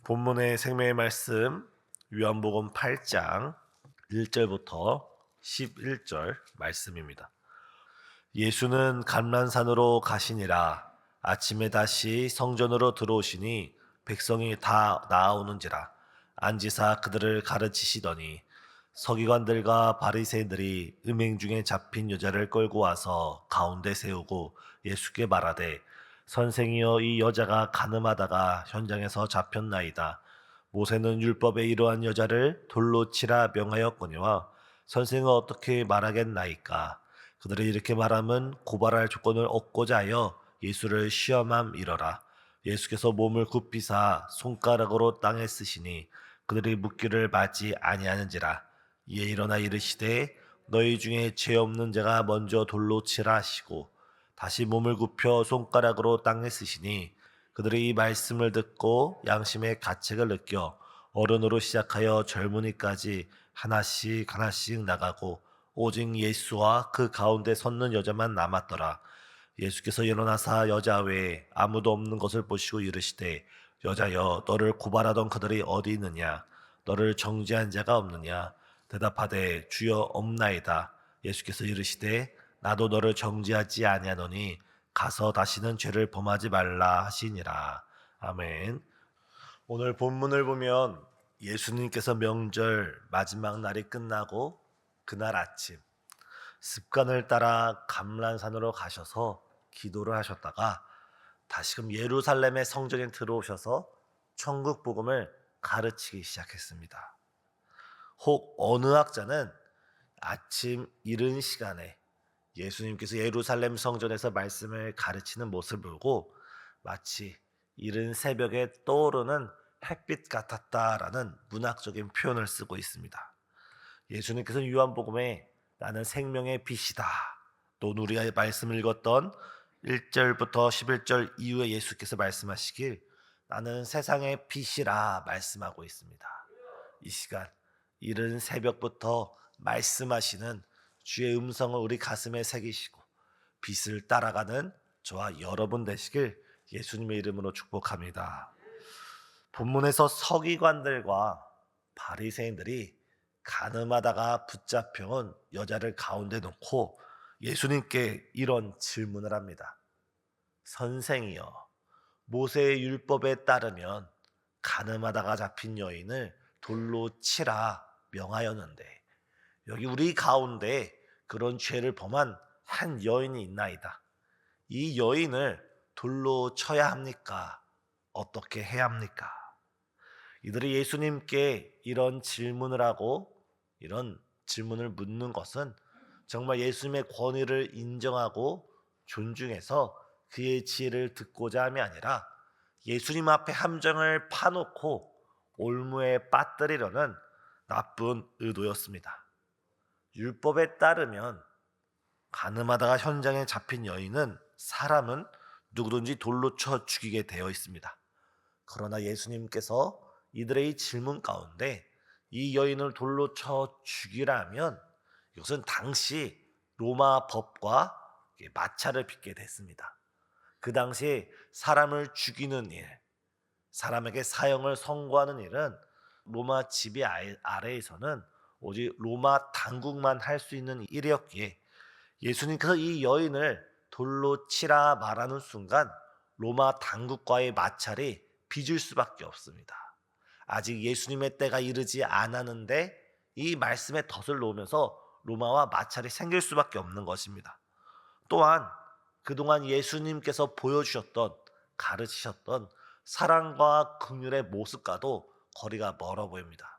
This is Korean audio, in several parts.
본문의 생명의 말씀 요한복음 8장 1절부터 11절 말씀입니다. 예수는 감람산으로 가시니라. 아침에 다시 성전으로 들어오시니 백성이 다 나아오는지라. 앉으사 그들을 가르치시더니 서기관들과 바리새인들이 음행 중에 잡힌 여자를 끌고 와서 가운데 세우고 예수께 말하되, 선생이여, 이 여자가 간음하다가 현장에서 잡혔나이다. 모세는 율법에 이러한 여자를 돌로 치라 명하였거니와 선생은 어떻게 말하겠나이까. 그들이 이렇게 말하면 고발할 조건을 얻고자 하여 예수를 시험함이러라. 예수께서 몸을 굽히사 손가락으로 땅에 쓰시니 그들이 묻기를 맞지 아니하는지라. 이에 일어나 이르시되, 너희 중에 죄 없는 자가 먼저 돌로 치라 하시고 다시 몸을 굽혀 손가락으로 땅에 쓰시니 그들이 이 말씀을 듣고 양심의 가책을 느껴 어른으로 시작하여 젊은이까지 하나씩 하나씩 나가고 오직 예수와 그 가운데 섰는 여자만 남았더라. 예수께서 일어나사 여자 외에 아무도 없는 것을 보시고 이르시되, 여자여, 너를 고발하던 그들이 어디 있느냐? 너를 정죄한 자가 없느냐? 대답하되, 주여, 없나이다. 예수께서 이르시되, 나도 너를 정죄하지 아니하노니 가서 다시는 죄를 범하지 말라 하시니라. 아멘. 오늘 본문을 보면 예수님께서 명절 마지막 날이 끝나고 그날 아침 습관을 따라 감람산으로 가셔서 기도를 하셨다가 다시금 예루살렘의 성전에 들어오셔서 천국 복음을 가르치기 시작했습니다. 혹 어느 학자는 아침 이른 시간에 예수님께서 예루살렘 성전에서 말씀을 가르치는 모습을 보고 마치 이른 새벽에 떠오르는 햇빛 같았다라는 문학적인 표현을 쓰고 있습니다. 예수님께서는 요한복음에 나는 생명의 빛이다, 또 우리가 말씀을 읽었던 1절부터 11절 이후에 예수께서 말씀하시길 나는 세상의 빛이라 말씀하고 있습니다. 이 시간 이른 새벽부터 말씀하시는 주의 음성을 우리 가슴에 새기시고 빛을 따라가는 저와 여러분 되시길 예수님의 이름으로 축복합니다. 본문에서 서기관들과 바리새인들이 간음하다가 붙잡혀온 여자를 가운데 놓고 예수님께 이런 질문을 합니다. 선생이여, 모세의 율법에 따르면 간음하다가 잡힌 여인을 돌로 치라 명하였는데 여기 우리 가운데 그런 죄를 범한 한 여인이 있나이다. 이 여인을 돌로 쳐야 합니까? 어떻게 해야 합니까? 이들이 예수님께 이런 질문을 하고 이런 질문을 묻는 것은 정말 예수님의 권위를 인정하고 존중해서 그의 지혜를 듣고자 함이 아니라 예수님 앞에 함정을 파놓고 올무에 빠뜨리려는 나쁜 의도였습니다. 율법에 따르면 간음하다가 현장에 잡힌 여인은 사람은 누구든지 돌로 쳐 죽이게 되어 있습니다. 그러나 예수님께서 이들의 이 질문 가운데 이 여인을 돌로 쳐 죽이라면 이것은 당시 로마 법과 마찰을 빚게 됐습니다. 그 당시 사람을 죽이는 일, 사람에게 사형을 선고하는 일은 로마 지배 아래에서는 오직 로마 당국만 할 수 있는 일이었기에 예수님께서 이 여인을 돌로 치라 말하는 순간 로마 당국과의 마찰이 빚을 수밖에 없습니다. 아직 예수님의 때가 이르지 않았는데 이 말씀에 덫을 놓으면서 로마와 마찰이 생길 수밖에 없는 것입니다. 또한 그동안 예수님께서 보여주셨던, 가르치셨던 사랑과 긍휼의 모습과도 거리가 멀어 보입니다.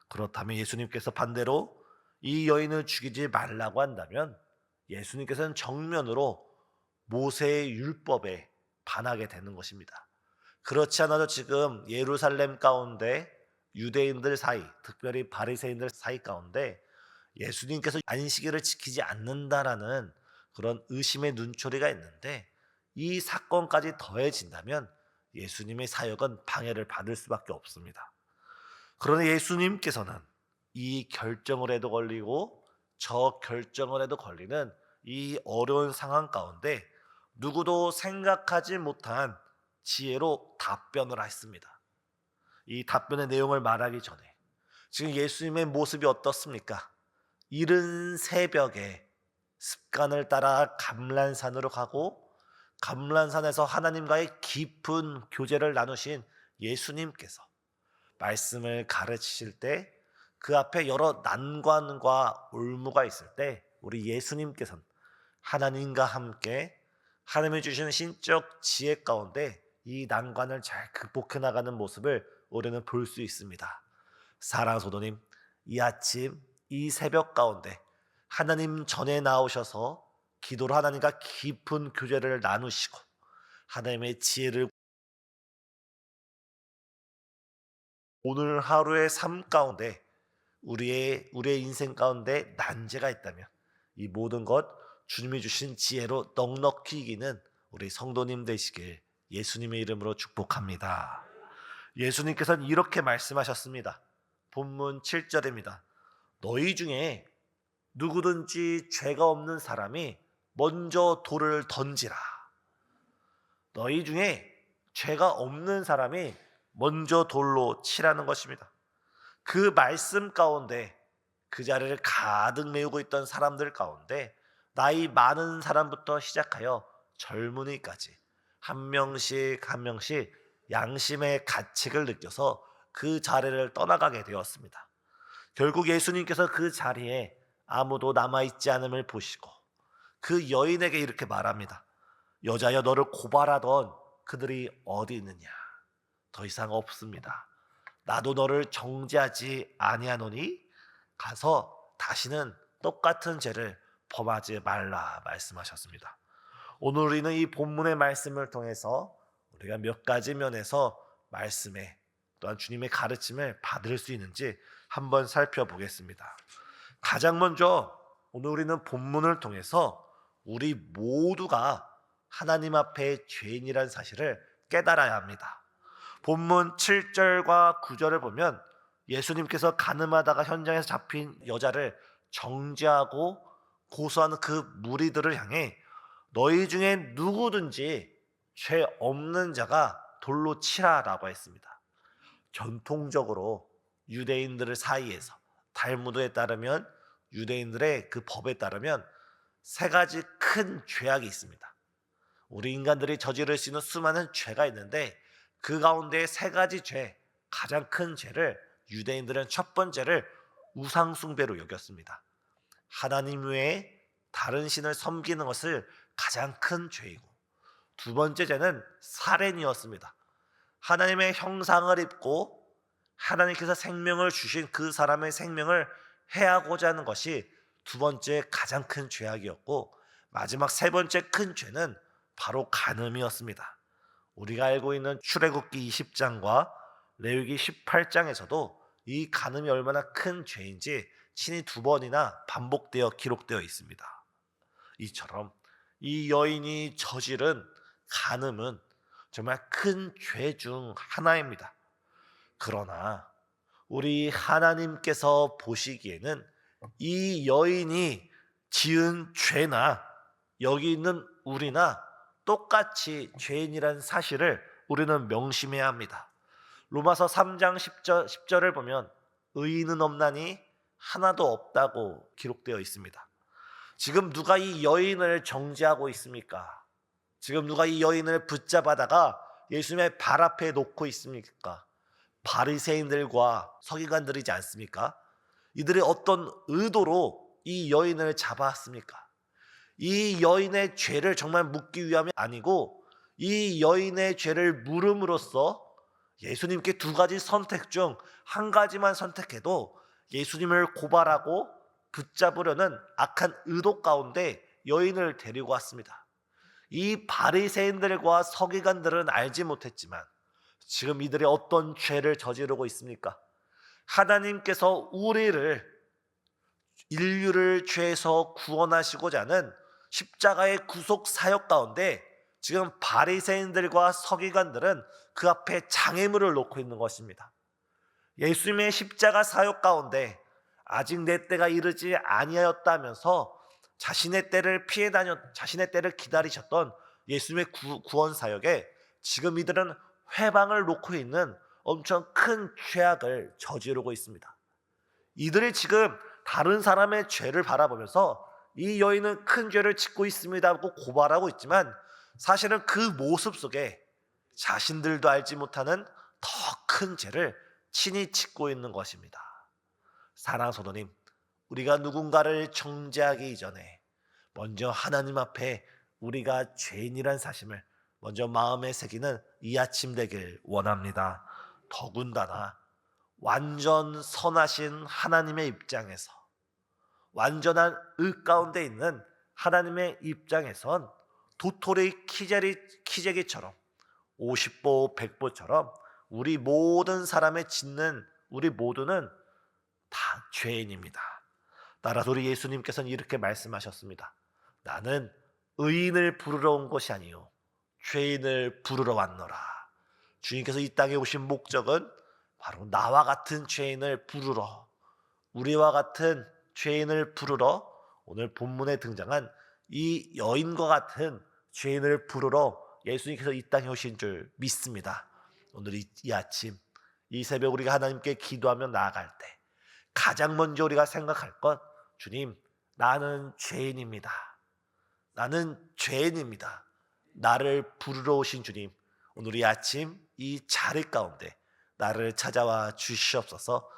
그렇다면 예수님께서 반대로 이 여인을 죽이지 말라고 한다면 예수님께서는 정면으로 모세의 율법에 반하게 되는 것입니다. 그렇지 않아도 지금 예루살렘 가운데 유대인들 사이, 특별히 바리새인들 사이 가운데 예수님께서 안식일을 지키지 않는다라는 그런 의심의 눈초리가 있는데 이 사건까지 더해진다면 예수님의 사역은 방해를 받을 수밖에 없습니다. 그러나 예수님께서는 이 결정을 해도 걸리고 저 결정을 해도 걸리는 이 어려운 상황 가운데 누구도 생각하지 못한 지혜로 답변을 했습니다. 이 답변의 내용을 말하기 전에 지금 예수님의 모습이 어떻습니까? 이른 새벽에 습관을 따라 감람산으로 가고 감람산에서 하나님과의 깊은 교제를 나누신 예수님께서 말씀을 가르치실 때 그 앞에 여러 난관과 올무가 있을 때 우리 예수님께서는 하나님과 함께 하나님이 주시는 신적 지혜 가운데 이 난관을 잘 극복해 나가는 모습을 우리는 볼 수 있습니다. 사랑하는 성도님, 이 아침 이 새벽 가운데 하나님 전에 나오셔서 기도로 하나님과 깊은 교제를 나누시고 하나님의 지혜를 오늘 하루의 삶 가운데 우리의 인생 가운데 난제가 있다면 이 모든 것 주님이 주신 지혜로 넉넉히 이기는 우리 성도님 되시길 예수님의 이름으로 축복합니다. 예수님께서는 이렇게 말씀하셨습니다. 본문 7절입니다. 너희 중에 누구든지 죄가 없는 사람이 먼저 돌을 던지라. 너희 중에 죄가 없는 사람이 먼저 돌로 치라는 것입니다. 그 말씀 가운데 그 자리를 가득 메우고 있던 사람들 가운데 나이 많은 사람부터 시작하여 젊은이까지 한 명씩 한 명씩 양심의 가책을 느껴서 그 자리를 떠나가게 되었습니다. 결국 예수님께서 그 자리에 아무도 남아있지 않음을 보시고 그 여인에게 이렇게 말합니다. 여자여, 너를 고발하던 그들이 어디 있느냐? 더 이상 없습니다. 나도 너를 정죄하지 아니하노니 가서 다시는 똑같은 죄를 범하지 말라 말씀하셨습니다. 오늘 우리는 이 본문의 말씀을 통해서 우리가 몇 가지 면에서 말씀에 또한 주님의 가르침을 받을 수 있는지 한번 살펴보겠습니다. 가장 먼저 오늘 우리는 본문을 통해서 우리 모두가 하나님 앞에 죄인이라는 사실을 깨달아야 합니다. 본문 7절과 9절을 보면 예수님께서 가늠하다가 현장에서 잡힌 여자를 정죄하고 고소하는 그 무리들을 향해 너희 중에 누구든지 죄 없는 자가 돌로 치라라고 했습니다. 전통적으로 유대인들 사이에서 달무드에 따르면 유대인들의 그 법에 따르면 세 가지 큰 죄악이 있습니다. 우리 인간들이 저지를 수 있는 수많은 죄가 있는데 그 가운데 세 가지 죄, 가장 큰 죄를 유대인들은 첫 번째를 우상숭배로 여겼습니다. 하나님 외에 다른 신을 섬기는 것을 가장 큰 죄이고, 두 번째 죄는 살인이었습니다. 하나님의 형상을 입고 하나님께서 생명을 주신 그 사람의 생명을 해하고자 하는 것이 두 번째 가장 큰 죄악이었고, 마지막 세 번째 큰 죄는 바로 간음이었습니다. 우리가 알고 있는 출애굽기 20장과 레위기 18장에서도 이 간음이 얼마나 큰 죄인지 친히 두 번이나 반복되어 기록되어 있습니다. 이처럼 이 여인이 저지른 간음은 정말 큰 죄 중 하나입니다. 그러나 우리 하나님께서 보시기에는 이 여인이 지은 죄나 여기 있는 우리나 똑같이 죄인이라는 사실을 우리는 명심해야 합니다. 로마서 3장 10절을 보면 의인은 없나니 하나도 없다고 기록되어 있습니다. 지금 누가 이 여인을 정죄하고 있습니까? 지금 누가 이 여인을 붙잡아다가 예수님의 발 앞에 놓고 있습니까? 바리새인들과 서기관들이지 않습니까? 이들이 어떤 의도로 이 여인을 잡았습니까? 이 여인의 죄를 정말 묻기 위함이 아니고 이 여인의 죄를 물음으로써 예수님께 두 가지 선택 중 한 가지만 선택해도 예수님을 고발하고 붙잡으려는 악한 의도 가운데 여인을 데리고 왔습니다. 이 바리새인들과 서기관들은 알지 못했지만 지금 이들이 어떤 죄를 저지르고 있습니까? 하나님께서 인류를 죄에서 구원하시고자 하는 십자가의 구속 사역 가운데 지금 바리새인들과 서기관들은 그 앞에 장애물을 놓고 있는 것입니다. 예수님의 십자가 사역 가운데 아직 내 때가 이르지 아니하였다면서 자신의 때를 자신의 때를 기다리셨던 예수님의 구원 사역에 지금 이들은 회방을 놓고 있는 엄청 큰 죄악을 저지르고 있습니다. 이들이 지금 다른 사람의 죄를 바라보면서 이 여인은 큰 죄를 짓고 있습니다고 고발하고 있지만, 사실은 그 모습 속에 자신들도 알지 못하는 더 큰 죄를 친히 짓고 있는 것입니다. 사랑하는 성도님, 우리가 누군가를 정죄하기 이전에 먼저 하나님 앞에 우리가 죄인이란 사실을 먼저 마음에 새기는 이 아침 되길 원합니다. 더군다나 완전 선하신 하나님의 입장에서, 완전한 의 가운데 있는 하나님의 입장에선 도토리 키재기처럼 50보 100보처럼 우리 모든 사람의 짓는 우리 모두는 다 죄인입니다. 따라서 우리 예수님께서는 이렇게 말씀하셨습니다. 나는 의인을 부르러 온 것이 아니요 죄인을 부르러 왔노라. 주님께서 이 땅에 오신 목적은 바로 나와 같은 죄인을 부르러, 우리와 같은 죄인을 부르러, 오늘 본문에 등장한 이 여인과 같은 죄인을 부르러 예수님께서 이 땅에 오신 줄 믿습니다. 오늘 이 아침, 이 새벽 우리가 하나님께 기도하며 나아갈 때 가장 먼저 우리가 생각할 것, 주님, 나는 죄인입니다. 나는 죄인입니다. 나를 부르러 오신 주님, 오늘 이 아침 이 자리 가운데 나를 찾아와 주시옵소서.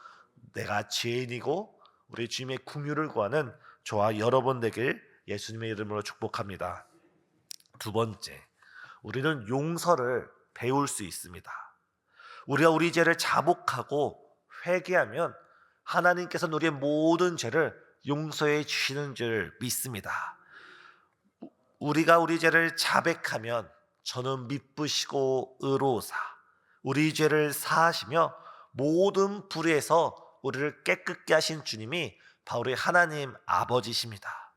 내가 죄인이고 우리 주님의 긍휼을 구하는 저와 여러분 되길 예수님의 이름으로 축복합니다. 두 번째, 우리는 용서를 배울 수 있습니다. 우리가 우리 죄를 자복하고 회개하면 하나님께서는 우리의 모든 죄를 용서해 주시는 줄 믿습니다. 우리가 우리 죄를 자백하면 저는 미쁘시고 의로우사, 우리 죄를 사하시며 모든 불의에서 우리를 깨끗게 하신 주님이 바로 우리 하나님 아버지십니다.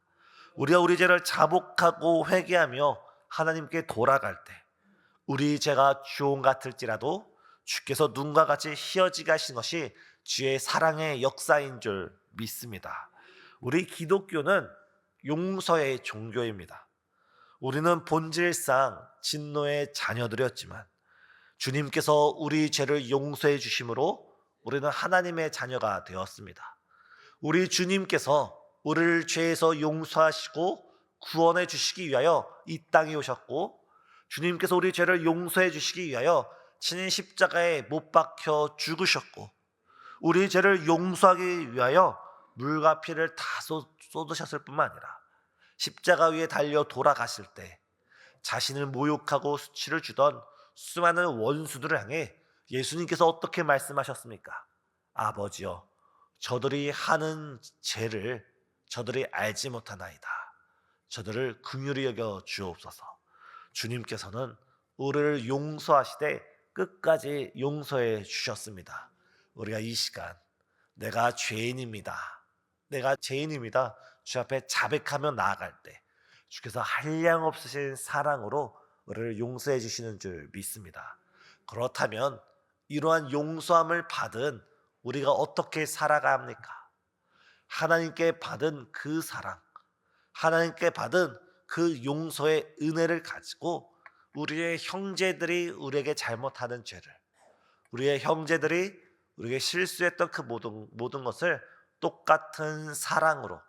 우리가 우리 죄를 자복하고 회개하며 하나님께 돌아갈 때 우리 죄가 주홍 같을지라도 주께서 눈과 같이 희어지게 하신 것이 주의 사랑의 역사인 줄 믿습니다. 우리 기독교는 용서의 종교입니다. 우리는 본질상 진노의 자녀들이었지만 주님께서 우리 죄를 용서해 주심으로 우리는 하나님의 자녀가 되었습니다. 우리 주님께서 우리를 죄에서 용서하시고 구원해 주시기 위하여 이 땅에 오셨고, 주님께서 우리 죄를 용서해 주시기 위하여 친히 십자가에 못 박혀 죽으셨고, 우리 죄를 용서하기 위하여 물과 피를 다 쏟으셨을 뿐만 아니라 십자가 위에 달려 돌아가실 때 자신을 모욕하고 수치를 주던 수많은 원수들을 향해 예수님께서 어떻게 말씀하셨습니까? 아버지여, 저들이 하는 죄를 저들이 알지 못하나이다. 저들을 긍휼히 여겨 주옵소서. 주님께서는 우리를 용서하시되 끝까지 용서해 주셨습니다. 우리가 이 시간 내가 죄인입니다, 내가 죄인입니다 주 앞에 자백하며 나아갈 때 주께서 한량없으신 사랑으로 우리를 용서해 주시는 줄 믿습니다. 그렇다면 이러한 용서함을 받은 우리가 어떻게 살아가야 합니까? 하나님께 받은 그 사랑, 하나님께 받은 그 용서의 은혜를 가지고 우리의 형제들이 우리에게 잘못하는 죄를, 우리의 형제들이 우리에게 실수했던 그 모든 것을 똑같은 사랑으로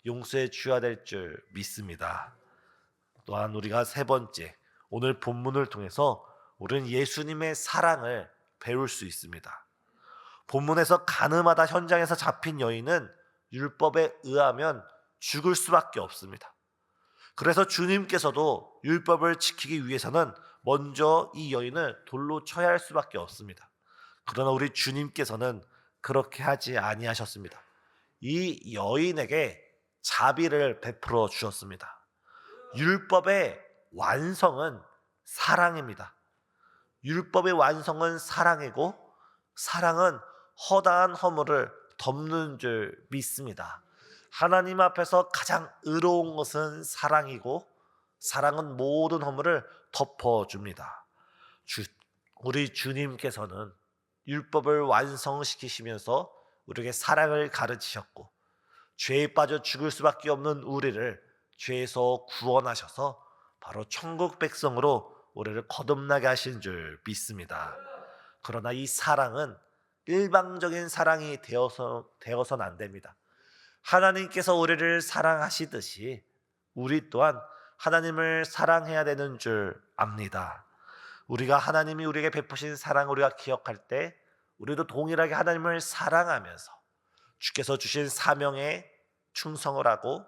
용서해 주어야 될 줄 믿습니다. 또한 우리가 세 번째, 오늘 본문을 통해서 우리는 예수님의 사랑을 배울 수 있습니다. 본문에서 가늠하다 현장에서 잡힌 여인은 율법에 의하면 죽을 수밖에 없습니다. 그래서 주님께서도 율법을 지키기 위해서는 먼저 이 여인을 돌로 쳐야 할 수밖에 없습니다. 그러나 우리 주님께서는 그렇게 하지 아니하셨습니다. 이 여인에게 자비를 베풀어 주셨습니다. 율법의 완성은 사랑입니다. 율법의 완성은 사랑이고, 사랑은 허다한 허물을 덮는 줄 믿습니다. 하나님 앞에서 가장 의로운 것은 사랑이고, 사랑은 모든 허물을 덮어줍니다. 우리 주님께서는 율법을 완성시키시면서 우리에게 사랑을 가르치셨고, 죄에 빠져 죽을 수밖에 없는 우리를 죄에서 구원하셔서 바로 천국 백성으로 우리를 거듭나게 하신 줄 믿습니다. 그러나 이 사랑은 일방적인 사랑이 되어서는 안 됩니다. 하나님께서 우리를 사랑하시듯이 우리 또한 하나님을 사랑해야 되는 줄 압니다. 우리가 하나님이 우리에게 베푸신 사랑을 우리가 기억할 때 우리도 동일하게 하나님을 사랑하면서 주께서 주신 사명에 충성을 하고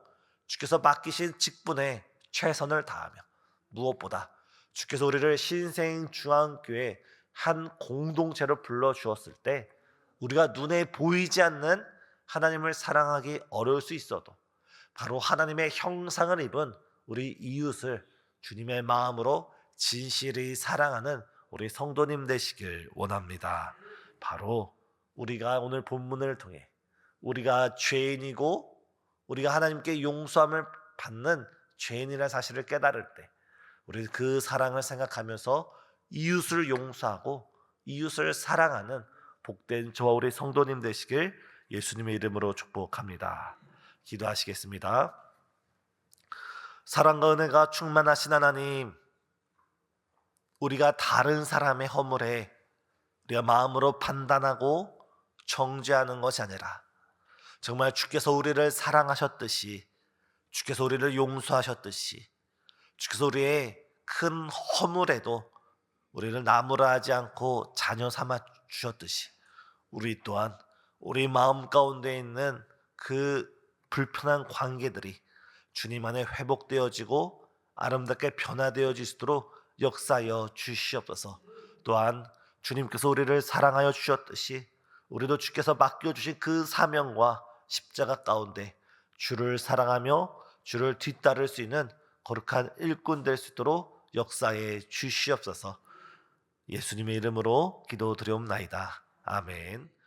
주께서 맡기신 직분에 최선을 다하며 무엇보다 주께서 우리를 신생중앙교회 한 공동체로 불러주었을 때 우리가 눈에 보이지 않는 하나님을 사랑하기 어려울 수 있어도 바로 하나님의 형상을 입은 우리 이웃을 주님의 마음으로 진실히 사랑하는 우리 성도님 되시길 원합니다. 바로 우리가 오늘 본문을 통해 우리가 죄인이고 우리가 하나님께 용서함을 받는 죄인이라는 사실을 깨달을 때 우리 그 사랑을 생각하면서 이웃을 용서하고 이웃을 사랑하는 복된 저와 우리 성도님 되시길 예수님의 이름으로 축복합니다. 기도하시겠습니다. 사랑과 은혜가 충만하신 하나님, 우리가 다른 사람의 허물에 우리가 마음으로 판단하고 정죄하는 것이 아니라 정말 주께서 우리를 사랑하셨듯이 주께서 우리를 용서하셨듯이 주께서 우리의 큰 허물에도 우리를 나무라하지 않고 자녀 삼아 주셨듯이 우리 또한 우리 마음 가운데 있는 그 불편한 관계들이 주님 안에 회복되어지고 아름답게 변화되어질 수 있도록 역사하여 주시옵소서. 또한 주님께서 우리를 사랑하여 주셨듯이 우리도 주께서 맡겨주신 그 사명과 십자가 가운데 주를 사랑하며 주를 뒤따를 수 있는 거룩한 일꾼 될 수 있도록 역사해 주시옵소서. 예수님의 이름으로 기도드리옵나이다. 아멘.